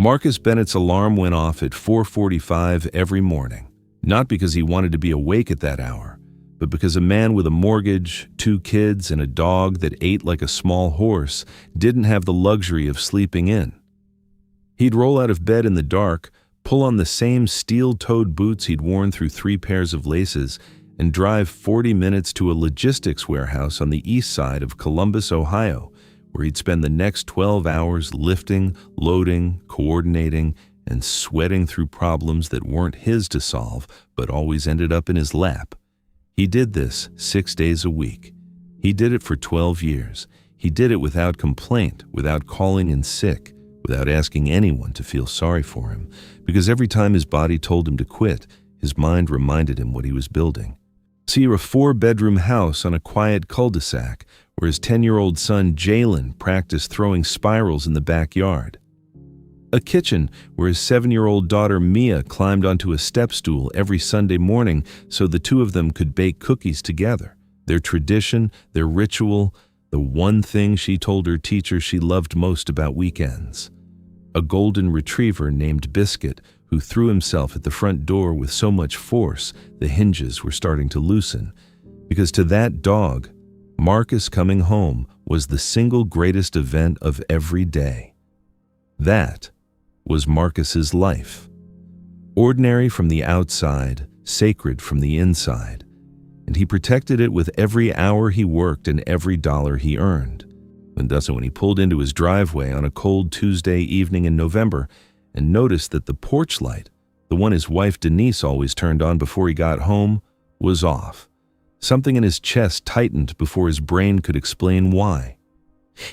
Marcus Bennett's alarm went off at 4:45 every morning, not because he wanted to be awake at that hour, but because a man with a mortgage, 2 kids, and a dog that ate like a small horse didn't have the luxury of sleeping in. He'd roll out of bed in the dark, pull on the same steel-toed boots he'd worn through 3 pairs of laces, and drive 40 minutes to a logistics warehouse on the east side of Columbus, Ohio, where he'd spend the next 12 hours lifting, loading, coordinating, and sweating through problems that weren't his to solve, but always ended up in his lap. He did this 6 days a week. He did it for 12 years. He did it without complaint, without calling in sick, without asking anyone to feel sorry for him, because every time his body told him to quit, his mind reminded him what he was building. See, a 4-bedroom house on a quiet cul-de-sac where his 10-year-old son Jalen practiced throwing spirals in the backyard. A kitchen where his 7-year-old daughter Mia climbed onto a step stool every Sunday morning so the two of them could bake cookies together. Their tradition, their ritual, the one thing she told her teacher she loved most about weekends. A golden retriever named Biscuit who threw himself at the front door with so much force the hinges were starting to loosen, because to that dog, Marcus coming home was the single greatest event of every day. That was Marcus's life. Ordinary from the outside, sacred from the inside, and he protected it with every hour he worked and every dollar he earned. And thus, when he pulled into his driveway on a cold Tuesday evening in November and noticed that the porch light, the one his wife Denise always turned on before he got home, was off. Something in his chest tightened before his brain could explain why.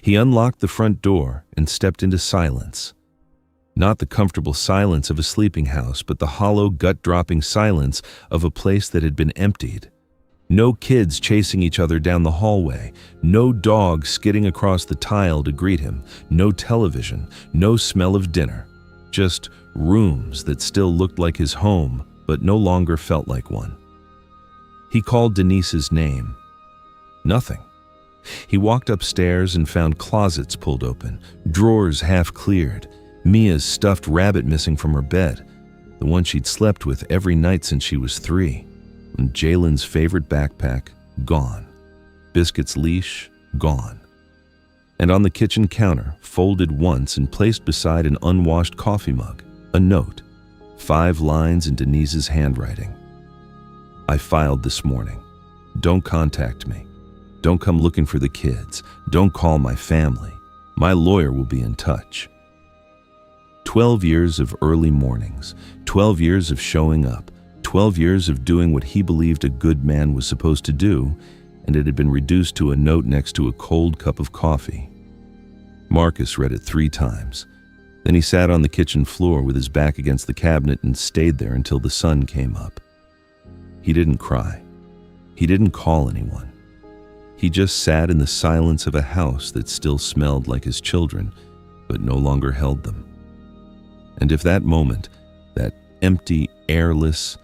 He unlocked the front door and stepped into silence. Not the comfortable silence of a sleeping house, but the hollow, gut-dropping silence of a place that had been emptied. No kids chasing each other down the hallway, no dog skidding across the tile to greet him, no television, no smell of dinner. Just rooms that still looked like his home, but no longer felt like one. He called Denise's name. Nothing. He walked upstairs and found closets pulled open, drawers half cleared, Mia's stuffed rabbit missing from her bed, the one she'd slept with every night since she was 3, and Jalen's favorite backpack gone, Biscuit's leash gone. And on the kitchen counter, folded once and placed beside an unwashed coffee mug, a note, 5 lines in Denise's handwriting. I filed this morning. Don't contact me. Don't come looking for the kids. Don't call my family. My lawyer will be in touch. 12 years of early mornings, 12 years of showing up, 12 years of doing what he believed a good man was supposed to do, and it had been reduced to a note next to a cold cup of coffee. Marcus read it 3 times. Then he sat on the kitchen floor with his back against the cabinet and stayed there until the sun came up. He didn't cry. He didn't call anyone. He just sat in the silence of a house that still smelled like his children, but no longer held them. And if that moment, that empty, airless,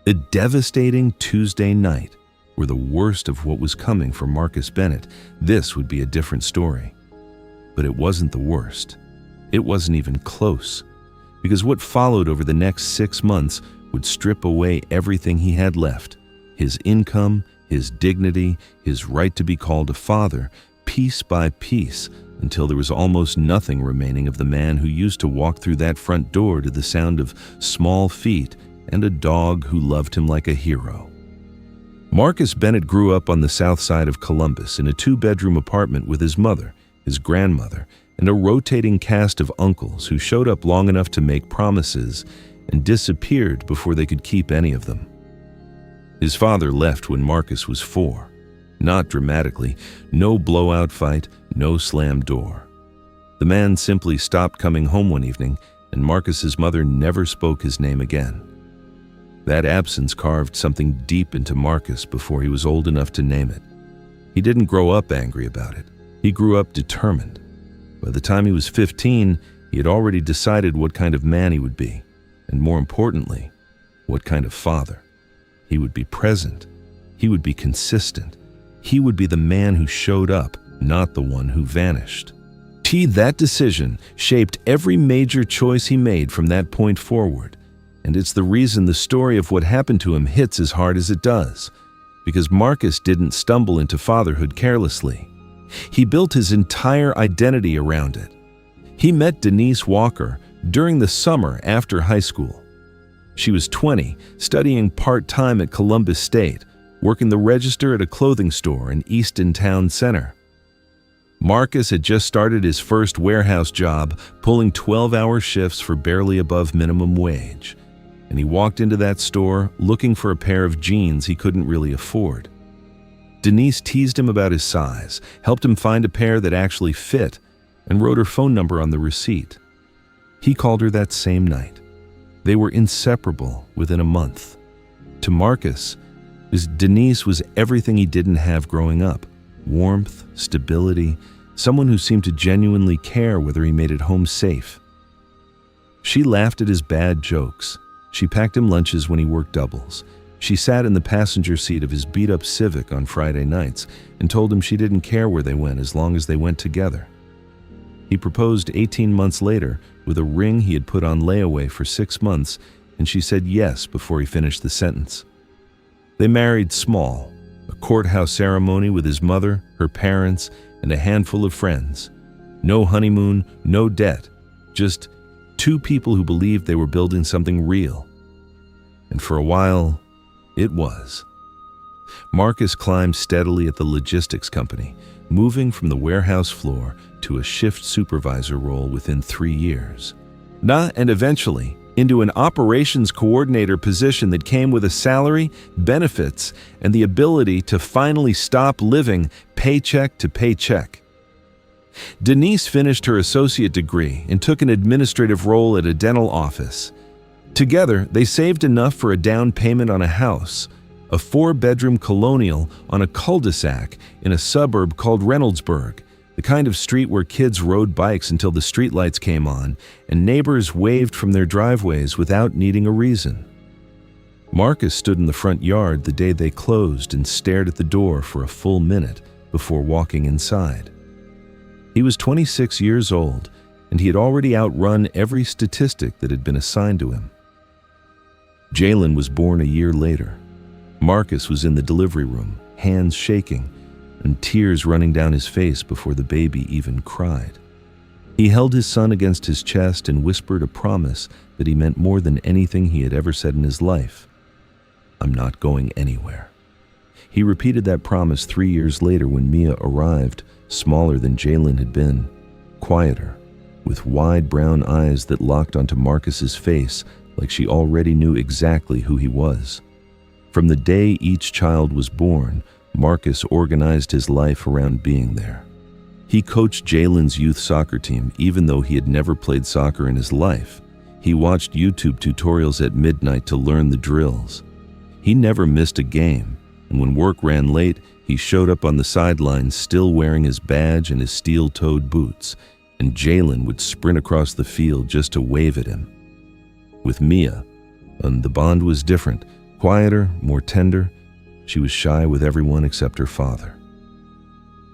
a devastating Tuesday night, were the worst of what was coming for Marcus Bennett, this would be a different story. But it wasn't the worst. It wasn't even close, because what followed over the next 6 months would strip away everything he had left, his income, his dignity, his right to be called a father, piece by piece, until there was almost nothing remaining of the man who used to walk through that front door to the sound of small feet and a dog who loved him like a hero. Marcus Bennett grew up on the south side of Columbus in a 2-bedroom apartment with his mother, his grandmother, and a rotating cast of uncles who showed up long enough to make promises and disappeared before they could keep any of them. His father left when Marcus was 4. Not dramatically, no blowout fight, no slam door. The man simply stopped coming home one evening, and Marcus's mother never spoke his name again. That absence carved something deep into Marcus before he was old enough to name it. He didn't grow up angry about it. He grew up determined. By the time he was 15, he had already decided what kind of man he would be, and more importantly, what kind of father. He would be present. He would be consistent. He would be the man who showed up, not the one who vanished. That decision shaped every major choice he made from that point forward. And it's the reason the story of what happened to him hits as hard as it does. Because Marcus didn't stumble into fatherhood carelessly. He built his entire identity around it. He met Denise Walker during the summer after high school. She was 20, studying part-time at Columbus State, working the register at a clothing store in Easton Town Center. Marcus had just started his first warehouse job, pulling 12-hour shifts for barely above minimum wage. And he walked into that store looking for a pair of jeans he couldn't really afford. Denise teased him about his size, helped him find a pair that actually fit, and wrote her phone number on the receipt. He called her that same night. They were inseparable within a month. To Marcus, Denise was everything he didn't have growing up: warmth, stability, someone who seemed to genuinely care whether he made it home safe. She laughed at his bad jokes. She packed him lunches when he worked doubles. She sat in the passenger seat of his beat-up Civic on Friday nights and told him she didn't care where they went as long as they went together. He proposed 18 months later with a ring he had put on layaway for 6 months, and she said yes before he finished the sentence. They married small, a courthouse ceremony with his mother, her parents, and a handful of friends. No honeymoon, no debt, just two people who believed they were building something real. And for a while, it was. Marcus climbed steadily at the logistics company, moving from the warehouse floor to a shift supervisor role within 3 years. And eventually, into an operations coordinator position that came with a salary, benefits, and the ability to finally stop living paycheck to paycheck. Denise finished her associate degree and took an administrative role at a dental office. Together, they saved enough for a down payment on a house, a 4-bedroom colonial on a cul-de-sac in a suburb called Reynoldsburg, the kind of street where kids rode bikes until the streetlights came on and neighbors waved from their driveways without needing a reason. Marcus stood in the front yard the day they closed and stared at the door for a full minute before walking inside. He was 26 years old, and he had already outrun every statistic that had been assigned to him. Jalen was born a year later. Marcus was in the delivery room, hands shaking, and tears running down his face before the baby even cried. He held his son against his chest and whispered a promise that he meant more than anything he had ever said in his life. "I'm not going anywhere." He repeated that promise 3 years later when Mia arrived, smaller than Jalen had been, quieter, with wide brown eyes that locked onto Marcus's face like she already knew exactly who he was. From the day each child was born, Marcus organized his life around being there. He coached Jalen's youth soccer team even though he had never played soccer in his life. He watched YouTube tutorials at midnight to learn the drills. He never missed a game, and when work ran late, he showed up on the sidelines still wearing his badge and his steel-toed boots, and Jalen would sprint across the field just to wave at him. With Mia, the bond was different, quieter, more tender. She was shy with everyone except her father.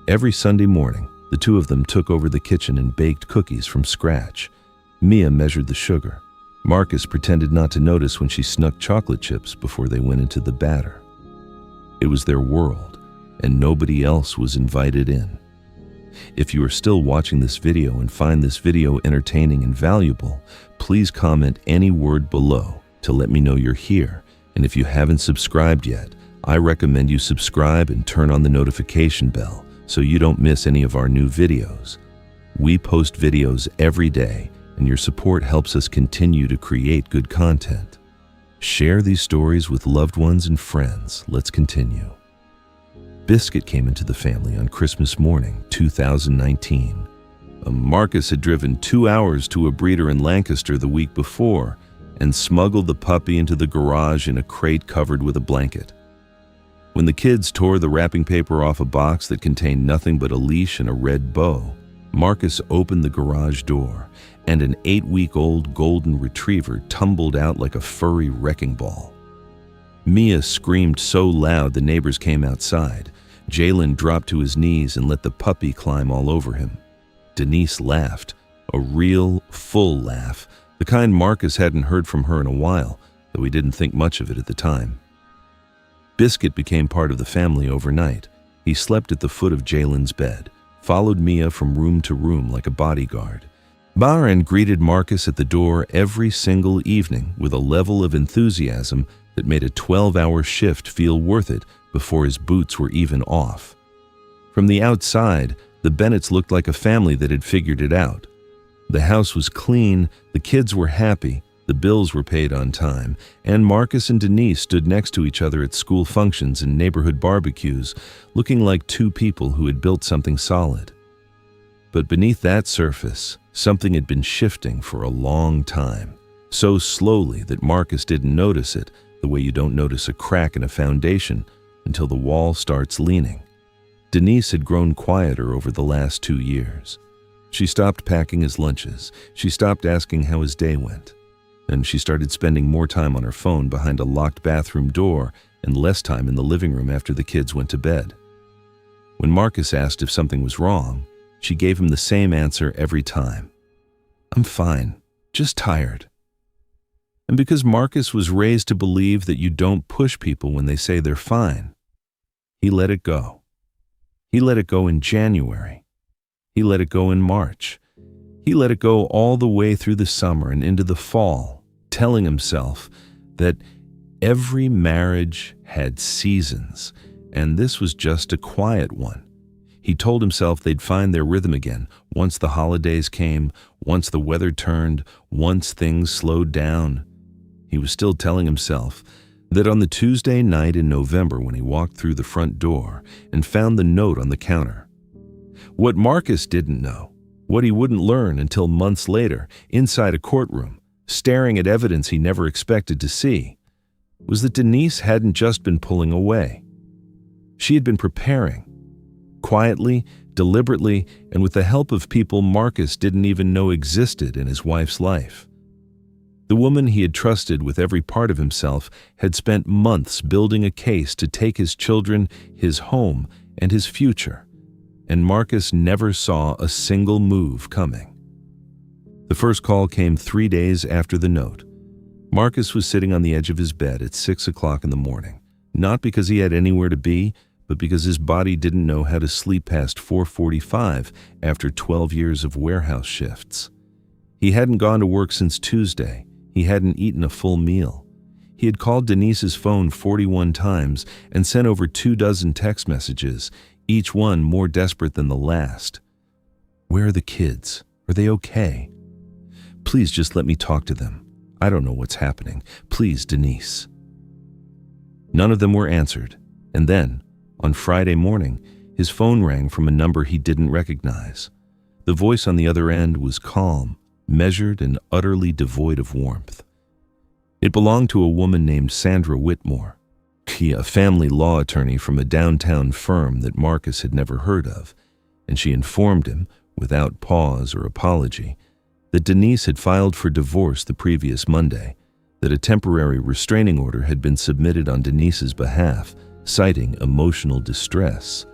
Every Sunday morning, the two of them took over the kitchen and baked cookies from scratch. Mia measured the sugar. Marcus pretended not to notice when she snuck chocolate chips before they went into the batter. It was their world, and nobody else was invited in. If you are still watching this video and find this video entertaining and valuable, please comment any word below to let me know you're here. And if you haven't subscribed yet, I recommend you subscribe and turn on the notification bell so you don't miss any of our new videos. We post videos every day, and your support helps us continue to create good content. Share these stories with loved ones and friends. Let's continue. Biscuit came into the family on Christmas morning, 2019. Marcus had driven 2 hours to a breeder in Lancaster the week before and smuggled the puppy into the garage in a crate covered with a blanket. When the kids tore the wrapping paper off a box that contained nothing but a leash and a red bow, Marcus opened the garage door, and an 8-week-old golden retriever tumbled out like a furry wrecking ball. Mia screamed so loud the neighbors came outside. Jalen dropped to his knees and let the puppy climb all over him. Denise laughed, a real, full laugh, the kind Marcus hadn't heard from her in a while, though he didn't think much of it at the time. Biscuit became part of the family overnight. He slept at the foot of Jalen's bed, followed Mia from room to room like a bodyguard. Baran greeted Marcus at the door every single evening with a level of enthusiasm that made a 12-hour shift feel worth it before his boots were even off. From the outside, the Bennetts looked like a family that had figured it out. The house was clean, the kids were happy, the bills were paid on time, and Marcus and Denise stood next to each other at school functions and neighborhood barbecues, looking like two people who had built something solid. But beneath that surface, something had been shifting for a long time, so slowly that Marcus didn't notice it, the way you don't notice a crack in a foundation until the wall starts leaning. Denise had grown quieter over the last 2 years. She stopped packing his lunches, she stopped asking how his day went, and she started spending more time on her phone behind a locked bathroom door and less time in the living room after the kids went to bed. When Marcus asked if something was wrong, she gave him the same answer every time. "I'm fine, just tired." And because Marcus was raised to believe that you don't push people when they say they're fine, he let it go. He let it go in January. He let it go in March. He let it go all the way through the summer and into the fall, telling himself that every marriage had seasons, and this was just a quiet one. He told himself they'd find their rhythm again once the holidays came, once the weather turned, once things slowed down. He was still telling himself that on the Tuesday night in November when he walked through the front door and found the note on the counter. What Marcus didn't know, what he wouldn't learn until months later, inside a courtroom, staring at evidence he never expected to see, was that Denise hadn't just been pulling away. She had been preparing, quietly, deliberately, and with the help of people Marcus didn't even know existed in his wife's life. The woman he had trusted with every part of himself had spent months building a case to take his children, his home, and his future, and Marcus never saw a single move coming. The first call came 3 days after the note. Marcus was sitting on the edge of his bed at 6 o'clock in the morning, not because he had anywhere to be, but because his body didn't know how to sleep past 4:45 after 12 years of warehouse shifts. He hadn't gone to work since Tuesday. He hadn't eaten a full meal. He had called Denise's phone 41 times and sent over 24 text messages, each one more desperate than the last. "Where are the kids? Are they okay? Please just let me talk to them. I don't know what's happening. Please, Denise." None of them were answered, and then, on Friday morning, his phone rang from a number he didn't recognize. The voice on the other end was calm, measured, and utterly devoid of warmth. It belonged to a woman named Sandra Whitmore, a family law attorney from a downtown firm that Marcus had never heard of, and she informed him, without pause or apology, that Denise had filed for divorce the previous Monday, that a temporary restraining order had been submitted on Denise's behalf, citing emotional distress,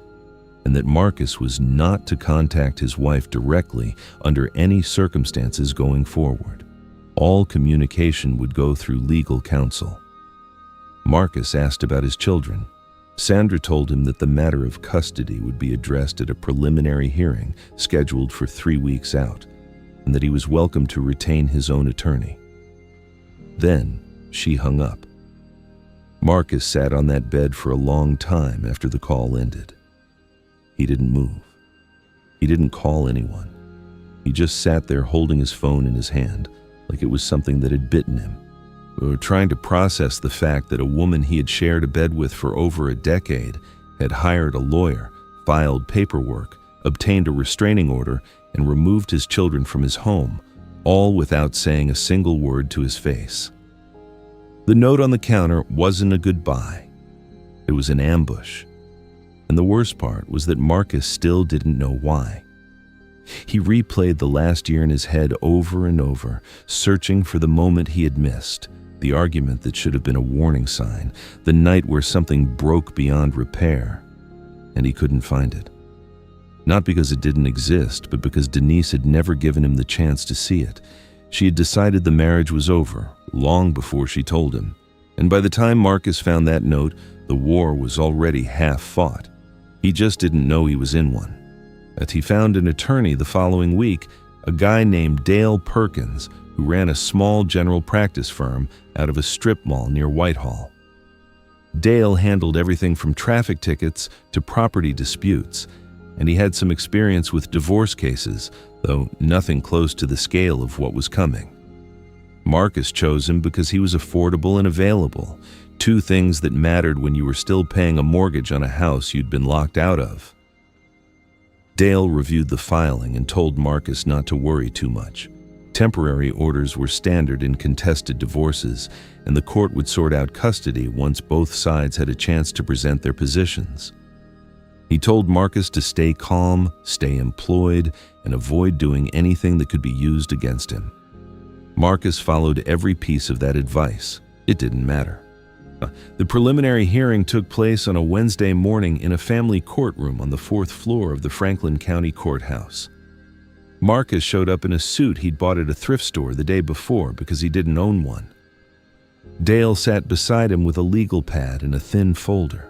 and that Marcus was not to contact his wife directly under any circumstances going forward. All communication would go through legal counsel. Marcus asked about his children. Sandra told him that the matter of custody would be addressed at a preliminary hearing scheduled for 3 weeks out, and that he was welcome to retain his own attorney. Then she hung up. Marcus sat on that bed for a long time after the call ended. He didn't move. He didn't call anyone. He just sat there holding his phone in his hand, like it was something that had bitten him, or trying to process the fact that a woman he had shared a bed with for over a decade had hired a lawyer, filed paperwork, obtained a restraining order, and removed his children from his home, all without saying a single word to his face. The note on the counter wasn't a goodbye. It was an ambush. And the worst part was that Marcus still didn't know why. He replayed the last year in his head over and over, searching for the moment he had missed, the argument that should have been a warning sign, the night where something broke beyond repair, and he couldn't find it. Not because it didn't exist, but because Denise had never given him the chance to see it. She had decided the marriage was over long before she told him. And by the time Marcus found that note, the war was already half fought. He just didn't know he was in one. That he found an attorney the following week, a guy named Dale Perkins, who ran a small general practice firm out of a strip mall near Whitehall. Dale handled everything from traffic tickets to property disputes, and he had some experience with divorce cases, though nothing close to the scale of what was coming. Marcus chose him because he was affordable and available, two things that mattered when you were still paying a mortgage on a house you'd been locked out of. Dale reviewed the filing and told Marcus not to worry too much. Temporary orders were standard in contested divorces, and the court would sort out custody once both sides had a chance to present their positions. He told Marcus to stay calm, stay employed, and avoid doing anything that could be used against him. Marcus followed every piece of that advice. It didn't matter. The preliminary hearing took place on a Wednesday morning in a family courtroom on the 4th floor of the Franklin County Courthouse. Marcus showed up in a suit he'd bought at a thrift store the day before because he didn't own one. Dale sat beside him with a legal pad and a thin folder.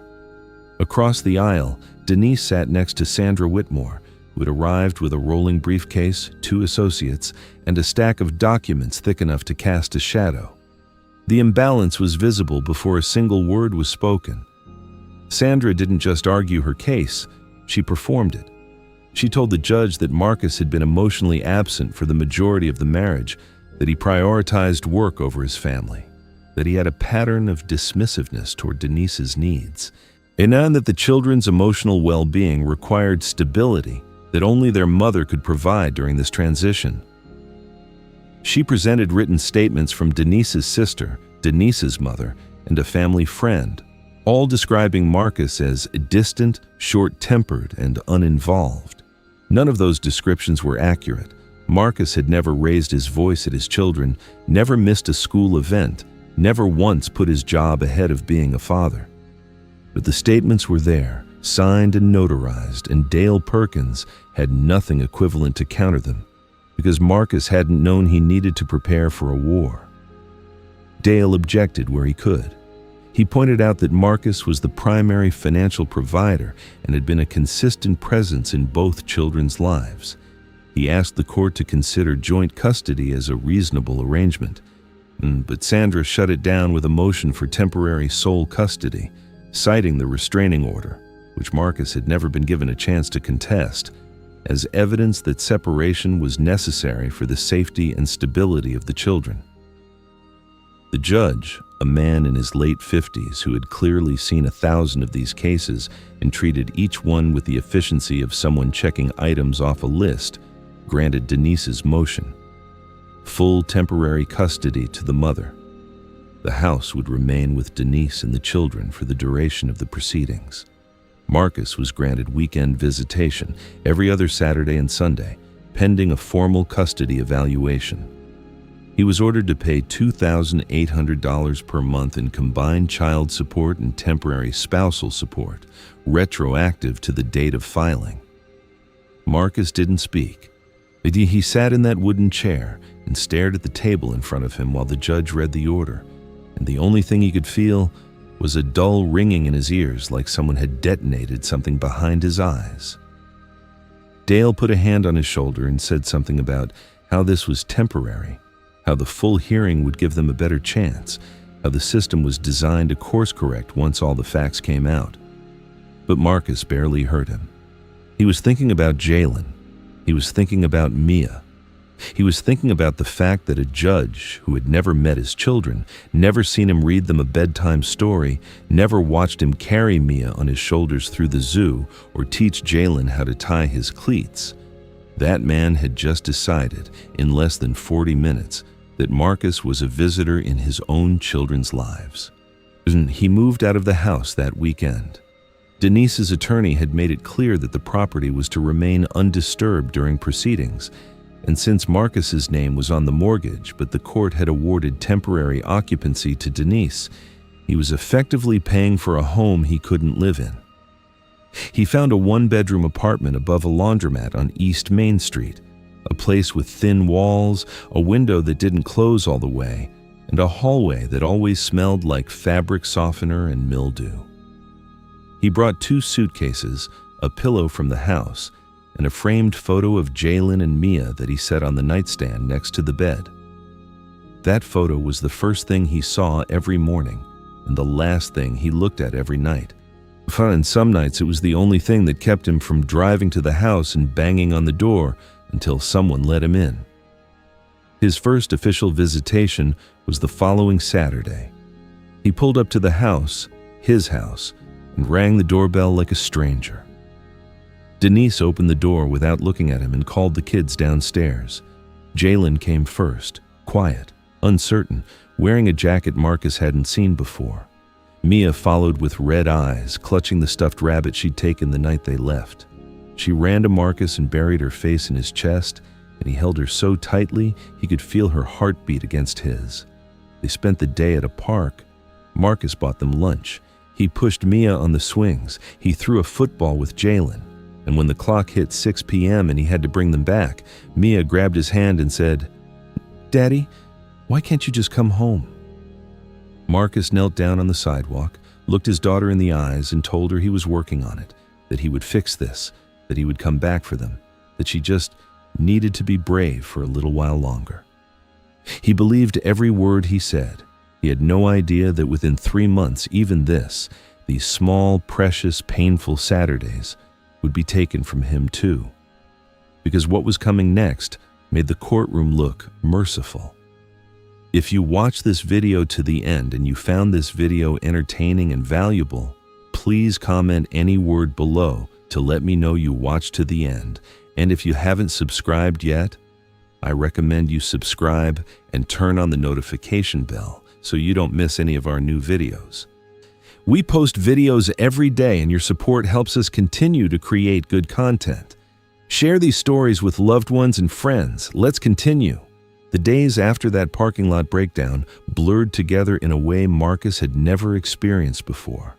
Across the aisle, Denise sat next to Sandra Whitmore, who had arrived with a rolling briefcase, 2 associates, and a stack of documents thick enough to cast a shadow. The imbalance was visible before a single word was spoken. Sandra didn't just argue her case, she performed it. She told the judge that Marcus had been emotionally absent for the majority of the marriage, that he prioritized work over his family, that he had a pattern of dismissiveness toward Denise's needs, and that the children's emotional well-being required stability that only their mother could provide during this transition. She presented written statements from Denise's sister, Denise's mother, and a family friend, all describing Marcus as distant, short-tempered, and uninvolved. None of those descriptions were accurate. Marcus had never raised his voice at his children, never missed a school event, never once put his job ahead of being a father. But the statements were there, signed and notarized, and Dale Perkins had nothing equivalent to counter them, because Marcus hadn't known he needed to prepare for a war. Dale objected where he could. He pointed out that Marcus was the primary financial provider and had been a consistent presence in both children's lives. He asked the court to consider joint custody as a reasonable arrangement, but Sandra shut it down with a motion for temporary sole custody, citing the restraining order, which Marcus had never been given a chance to contest, as evidence that separation was necessary for the safety and stability of the children. The judge, a man in his late 50s who had clearly seen 1,000 of these cases and treated each one with the efficiency of someone checking items off a list, granted Denise's motion. Full temporary custody to the mother. The house would remain with Denise and the children for the duration of the proceedings. Marcus was granted weekend visitation every other Saturday and Sunday, pending a formal custody evaluation. He was ordered to pay $2,800 per month in combined child support and temporary spousal support, retroactive to the date of filing. Marcus didn't speak. He sat in that wooden chair and stared at the table in front of him while the judge read the order, and the only thing he could feel was a dull ringing in his ears, like someone had detonated something behind his eyes. Dale put a hand on his shoulder and said something about how this was temporary, how the full hearing would give them a better chance, how the system was designed to course correct once all the facts came out. But Marcus barely heard him. He was thinking about Jalen. He was thinking about Mia. He was thinking about the fact that a judge who had never met his children, never seen him read them a bedtime story, never watched him carry Mia on his shoulders through the zoo or teach Jalen how to tie his cleats. That man had just decided, in less than 40 minutes, that Marcus was a visitor in his own children's lives. He moved out of the house that weekend. Denise's attorney had made it clear that the property was to remain undisturbed during proceedings, and since Marcus's name was on the mortgage but the court had awarded temporary occupancy to Denise, he was effectively paying for a home he couldn't live in. He found a one-bedroom apartment above a laundromat on East Main Street, a place with thin walls, a window that didn't close all the way, and a hallway that always smelled like fabric softener and mildew. He brought 2 suitcases, a pillow from the house, and a framed photo of Jalen and Mia that he set on the nightstand next to the bed. That photo was the first thing he saw every morning and the last thing he looked at every night. And some nights it was the only thing that kept him from driving to the house and banging on the door until someone let him in. His first official visitation was the following Saturday. He pulled up to the house, his house, and rang the doorbell like a stranger. Denise opened the door without looking at him and called the kids downstairs. Jalen came first, quiet, uncertain, wearing a jacket Marcus hadn't seen before. Mia followed with red eyes, clutching the stuffed rabbit she'd taken the night they left. She ran to Marcus and buried her face in his chest, and he held her so tightly he could feel her heartbeat against his. They spent the day at a park. Marcus bought them lunch. He pushed Mia on the swings. He threw a football with Jalen. And when the clock hit 6 p.m. and he had to bring them back, Mia grabbed his hand and said, "Daddy, why can't you just come home?" Marcus knelt down on the sidewalk, looked his daughter in the eyes, and told her he was working on it, that he would fix this, that he would come back for them, that she just needed to be brave for a little while longer. He believed every word he said. He had no idea that within 3 months, even this, these small, precious, painful Saturdays, would be taken from him too. Because what was coming next made the courtroom look merciful. If you watched this video to the end and you found this video entertaining and valuable, please comment any word below to let me know you watched to the end. And if you haven't subscribed yet, I recommend you subscribe and turn on the notification bell so you don't miss any of our new videos. We post videos every day and your support helps us continue to create good content. Share these stories with loved ones and friends. Let's continue. The days after that parking lot breakdown blurred together in a way Marcus had never experienced before.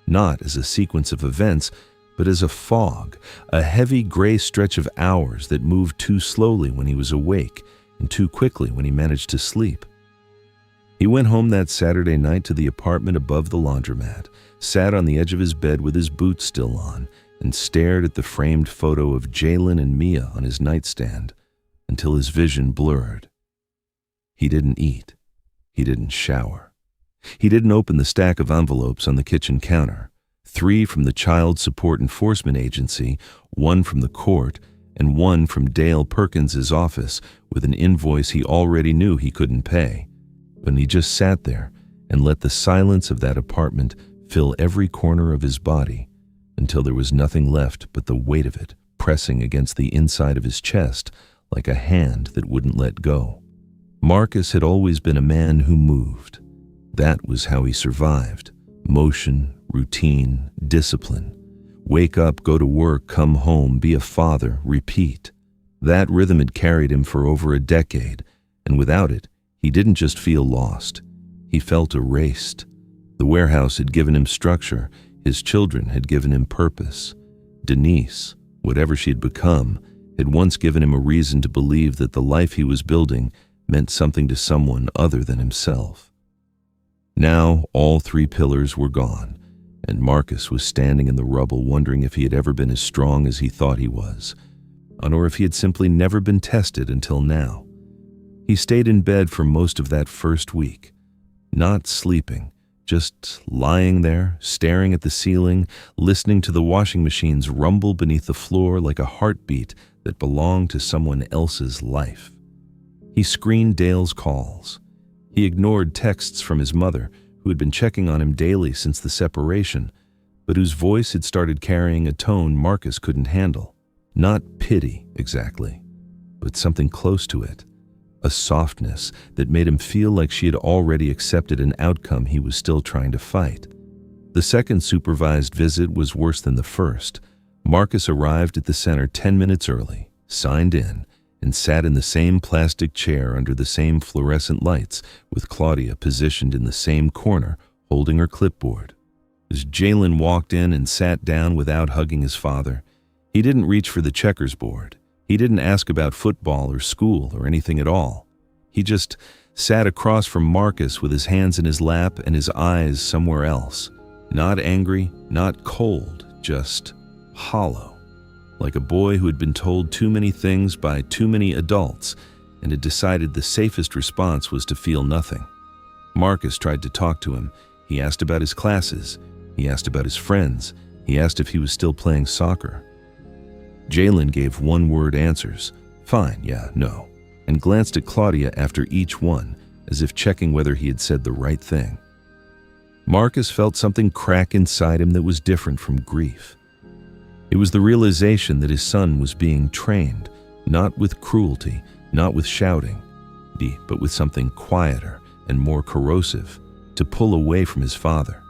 Not as a sequence of events, but as a fog, a heavy gray stretch of hours that moved too slowly when he was awake and too quickly when he managed to sleep. He went home that Saturday night to the apartment above the laundromat, sat on the edge of his bed with his boots still on, and stared at the framed photo of Jalen and Mia on his nightstand until his vision blurred. He didn't eat. He didn't shower. He didn't open the stack of envelopes on the kitchen counter, 3 from the Child Support Enforcement Agency, 1 from the court, and 1 from Dale Perkins's office with an invoice he already knew he couldn't pay. But he just sat there and let the silence of that apartment fill every corner of his body until there was nothing left but the weight of it pressing against the inside of his chest like a hand that wouldn't let go. Marcus had always been a man who moved. That was how he survived. Motion, routine, discipline. Wake up, go to work, come home, be a father, repeat. That rhythm had carried him for over a decade, and without it, he didn't just feel lost. He felt erased. The warehouse had given him structure. His children had given him purpose. Denise, whatever she had become, had once given him a reason to believe that the life he was building meant something to someone other than himself. Now all 3 pillars were gone, and Marcus was standing in the rubble wondering if he had ever been as strong as he thought he was, or if he had simply never been tested until now. He stayed in bed for most of that first week, not sleeping, just lying there, staring at the ceiling, listening to the washing machines rumble beneath the floor like a heartbeat that belonged to someone else's life. He screened Dale's calls. He ignored texts from his mother, who had been checking on him daily since the separation, but whose voice had started carrying a tone Marcus couldn't handle. Not pity, exactly, but something close to it. A softness that made him feel like she had already accepted an outcome he was still trying to fight. The second supervised visit was worse than the first. Marcus arrived at the center 10 minutes early, signed in, and sat in the same plastic chair under the same fluorescent lights, with Claudia positioned in the same corner, holding her clipboard. As Jalen walked in and sat down without hugging his father, he didn't reach for the checkers board. He didn't ask about football or school or anything at all. He just sat across from Marcus with his hands in his lap and his eyes somewhere else. Not angry, not cold, just hollow. Like a boy who had been told too many things by too many adults and had decided the safest response was to feel nothing. Marcus tried to talk to him. He asked about his classes. He asked about his friends. He asked if he was still playing soccer. Jalen gave one-word answers, fine, yeah, no, and glanced at Claudia after each one, as if checking whether he had said the right thing. Marcus felt something crack inside him that was different from grief. It was the realization that his son was being trained, not with cruelty, not with shouting, but with something quieter and more corrosive, to pull away from his father.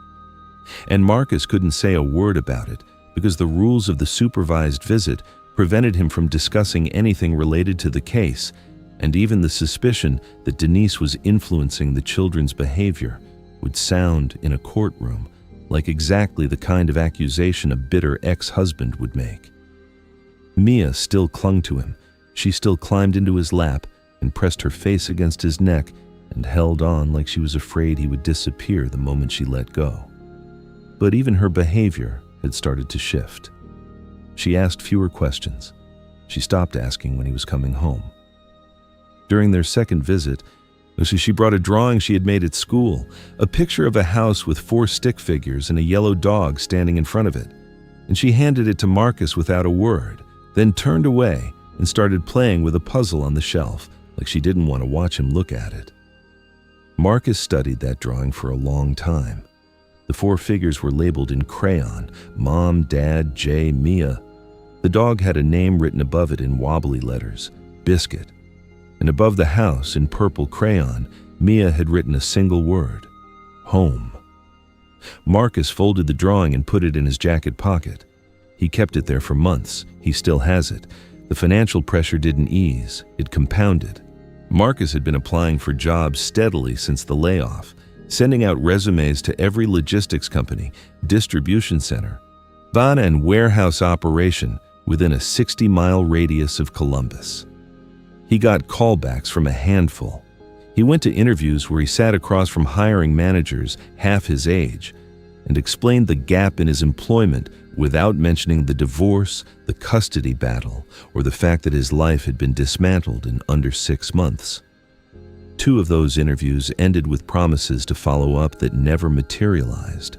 And Marcus couldn't say a word about it because the rules of the supervised visit prevented him from discussing anything related to the case, and even the suspicion that Denise was influencing the children's behavior would sound in a courtroom like exactly the kind of accusation a bitter ex-husband would make. Mia still clung to him. She still climbed into his lap and pressed her face against his neck and held on like she was afraid he would disappear the moment she let go. But even her behavior had started to shift. She asked fewer questions. She stopped asking when he was coming home. During their second visit, she brought a drawing she had made at school, a picture of a house with 4 stick figures and a yellow dog standing in front of it, and she handed it to Marcus without a word, then turned away and started playing with a puzzle on the shelf, like she didn't want to watch him look at it. Marcus studied that drawing for a long time. The 4 figures were labeled in crayon: Mom, Dad, Jay, Mia. The dog had a name written above it in wobbly letters, Biscuit. And above the house, in purple crayon, Mia had written a single word: home. Marcus folded the drawing and put it in his jacket pocket. He kept it there for months. He still has it. The financial pressure didn't ease. It compounded. Marcus had been applying for jobs steadily since the layoff, sending out resumes to every logistics company, distribution center, van and warehouse operation within a 60-mile radius of Columbus. He got callbacks from a handful. He went to interviews where he sat across from hiring managers half his age and explained the gap in his employment without mentioning the divorce, the custody battle, or the fact that his life had been dismantled in under 6 months. 2 of those interviews ended with promises to follow up that never materialized.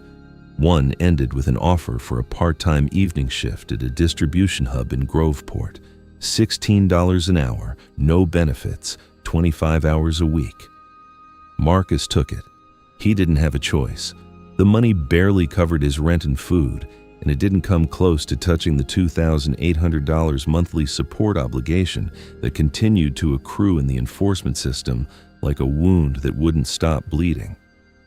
One ended with an offer for a part-time evening shift at a distribution hub in Groveport, $16 an hour, no benefits, 25 hours a week. Marcus took it. He didn't have a choice. The money barely covered his rent and food, and it didn't come close to touching the $2,800 monthly support obligation that continued to accrue in the enforcement system like a wound that wouldn't stop bleeding.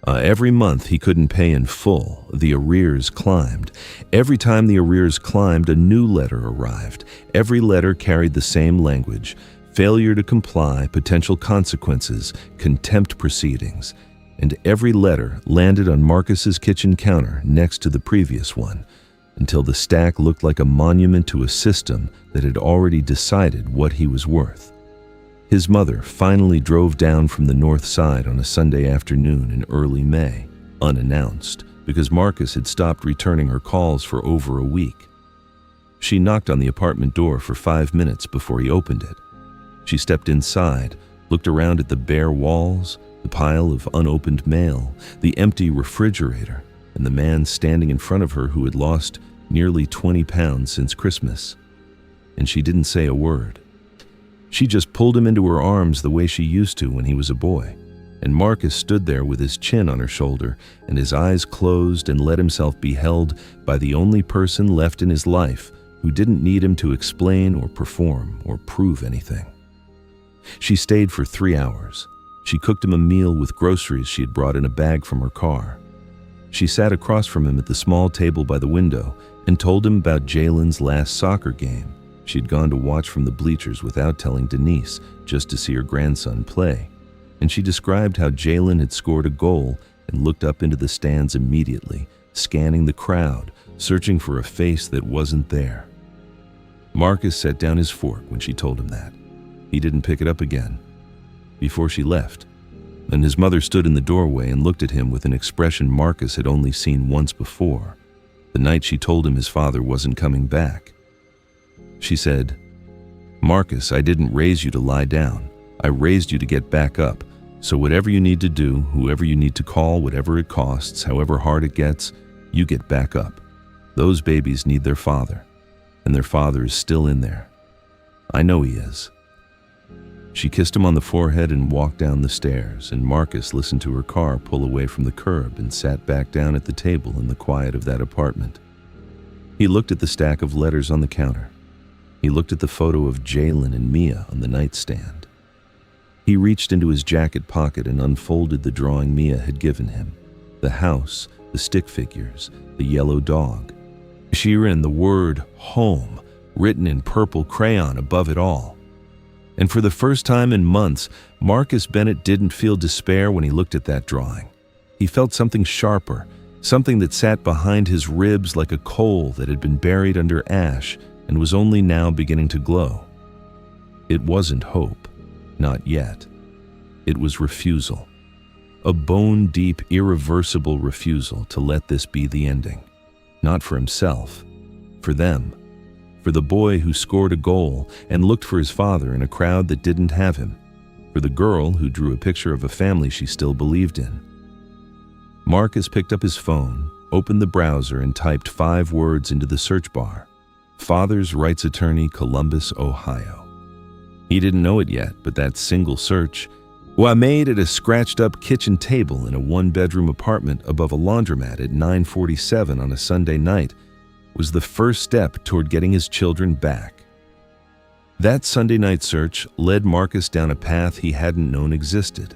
Every month he couldn't pay in full. The arrears climbed. Every time the arrears climbed, a new letter arrived. Every letter carried the same language: failure to comply, potential consequences, contempt proceedings. And every letter landed on Marcus's kitchen counter next to the previous one, until the stack looked like a monument to a system that had already decided what he was worth. His mother finally drove down from the north side on a Sunday afternoon in early May, unannounced, because Marcus had stopped returning her calls for over a week. She knocked on the apartment door for 5 minutes before he opened it. She stepped inside, looked around at the bare walls, the pile of unopened mail, the empty refrigerator, and the man standing in front of her who had lost nearly 20 pounds since Christmas. And she didn't say a word. She just pulled him into her arms the way she used to when he was a boy, and Marcus stood there with his chin on her shoulder and his eyes closed and let himself be held by the only person left in his life who didn't need him to explain or perform or prove anything. She stayed for 3 hours. She cooked him a meal with groceries she had brought in a bag from her car. She sat across from him at the small table by the window and told him about Jalen's last soccer game. She'd gone to watch from the bleachers without telling Denise, just to see her grandson play. And she described how Jalen had scored a goal and looked up into the stands immediately, scanning the crowd, searching for a face that wasn't there. Marcus set down his fork when she told him that. He didn't pick it up again before she left, and his mother stood in the doorway and looked at him with an expression Marcus had only seen once before, the night she told him his father wasn't coming back. She said, "Marcus, I didn't raise you to lie down. I raised you to get back up. So whatever you need to do, whoever you need to call, whatever it costs, however hard it gets, you get back up. Those babies need their father, and their father is still in there. I know he is." She kissed him on the forehead and walked down the stairs, and Marcus listened to her car pull away from the curb and sat back down at the table in the quiet of that apartment. He looked at the stack of letters on the counter. He looked at the photo of Jalen and Mia on the nightstand. He reached into his jacket pocket and unfolded the drawing Mia had given him. The house, the stick figures, the yellow dog. Shira and the word home written in purple crayon above it all. And for the first time in months, Marcus Bennett didn't feel despair when he looked at that drawing. He felt something sharper, something that sat behind his ribs like a coal that had been buried under ash and was only now beginning to glow. It wasn't hope, not yet. It was refusal. A bone-deep, irreversible refusal to let this be the ending. Not for himself, for them. For the boy who scored a goal and looked for his father in a crowd that didn't have him. For the girl who drew a picture of a family she still believed in. Marcus picked up his phone, opened the browser, and typed 5 words into the search bar. Father's Rights Attorney, Columbus, Ohio. He didn't know it yet, but that single search, made at a scratched-up kitchen table in a 1-bedroom apartment above a laundromat at 9:47 on a Sunday night, was the first step toward getting his children back. That Sunday night search led Marcus down a path he hadn't known existed.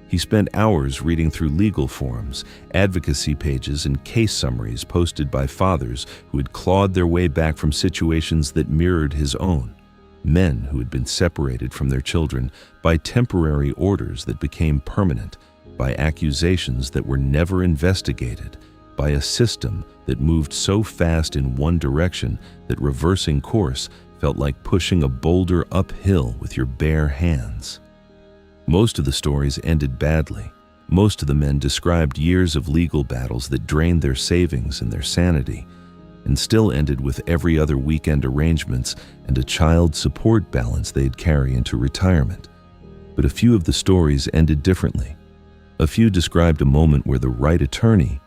He spent hours reading through legal forms, advocacy pages, and case summaries posted by fathers who had clawed their way back from situations that mirrored his own. Men who had been separated from their children by temporary orders that became permanent, by accusations that were never investigated, by a system that moved so fast in one direction that reversing course felt like pushing a boulder uphill with your bare hands. Most of the stories ended badly. Most of the men described years of legal battles that drained their savings and their sanity, and still ended with every other weekend arrangements and a child support balance they'd carry into retirement. But a few of the stories ended differently. A few described a moment where the right attorney,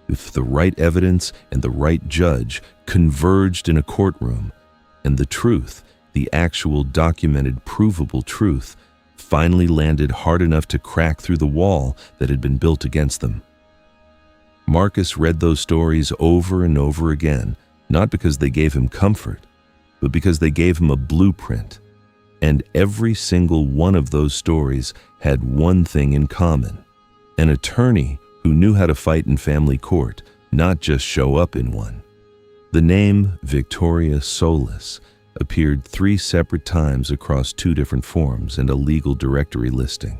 with the right evidence and the right judge, converged in a courtroom, and the truth, the actual documented, provable truth, finally landed hard enough to crack through the wall that had been built against them. Marcus read those stories over and over again, not because they gave him comfort, but because they gave him a blueprint. And every single one of those stories had one thing in common: an attorney who knew how to fight in family court, not just show up in one. The name Victoria Solis appeared 3 separate times across 2 different forms and a legal directory listing.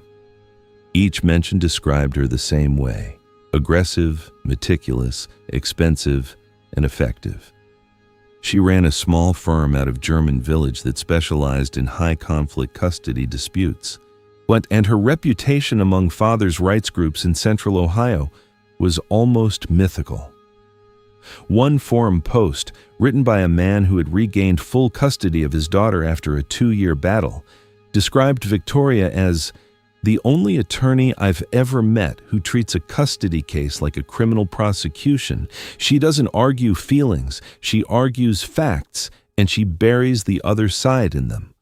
Each mention described her the same way: aggressive, meticulous, expensive, and effective. She ran a small firm out of German Village that specialized in high-conflict custody disputes. And her reputation among fathers' rights groups in central Ohio was almost mythical. One forum post, written by a man who had regained full custody of his daughter after a 2-year battle, described Victoria as the only attorney I've ever met who treats a custody case like a criminal prosecution. She doesn't argue feelings, she argues facts, and she buries the other side in them.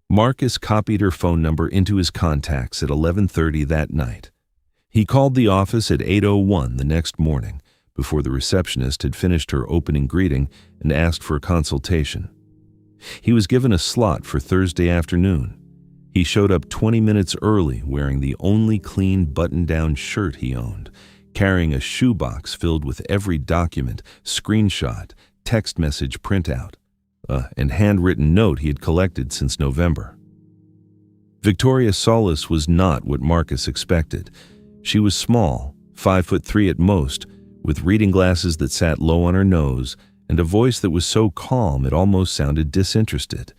Marcus copied her phone number into his contacts at 11:30 that night. He called the office at 8:01 the next morning, before the receptionist had finished her opening greeting, and asked for a consultation. He was given a slot for Thursday afternoon. He showed up 20 minutes early, wearing the only clean button-down shirt he owned, carrying a shoebox filled with every document, screenshot, text message printout, and handwritten note he had collected since November. Victoria Solis was not what Marcus expected. She was small, 5'3" at most, with reading glasses that sat low on her nose and a voice that was so calm it almost sounded disinterested.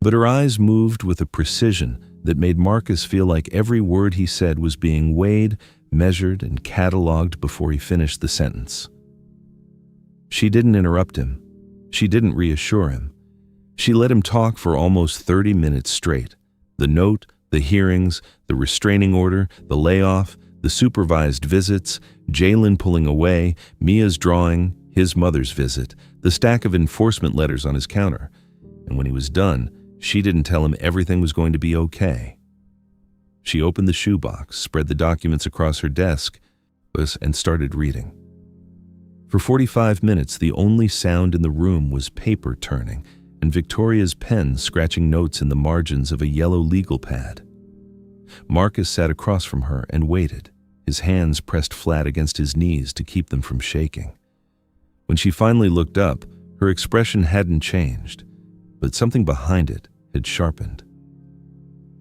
But her eyes moved with a precision that made Marcus feel like every word he said was being weighed, measured, and cataloged before he finished the sentence. She didn't interrupt him. She didn't reassure him. She let him talk for almost 30 minutes straight. The note, the hearings, the restraining order, the layoff, the supervised visits, Jalen pulling away, Mia's drawing, his mother's visit, the stack of enforcement letters on his counter. And when he was done, she didn't tell him everything was going to be okay. She opened the shoebox, spread the documents across her desk, and started reading. For 45 minutes, the only sound in the room was paper turning and Victoria's pen scratching notes in the margins of a yellow legal pad. Marcus sat across from her and waited, his hands pressed flat against his knees to keep them from shaking. When she finally looked up, her expression hadn't changed, but something behind it had sharpened.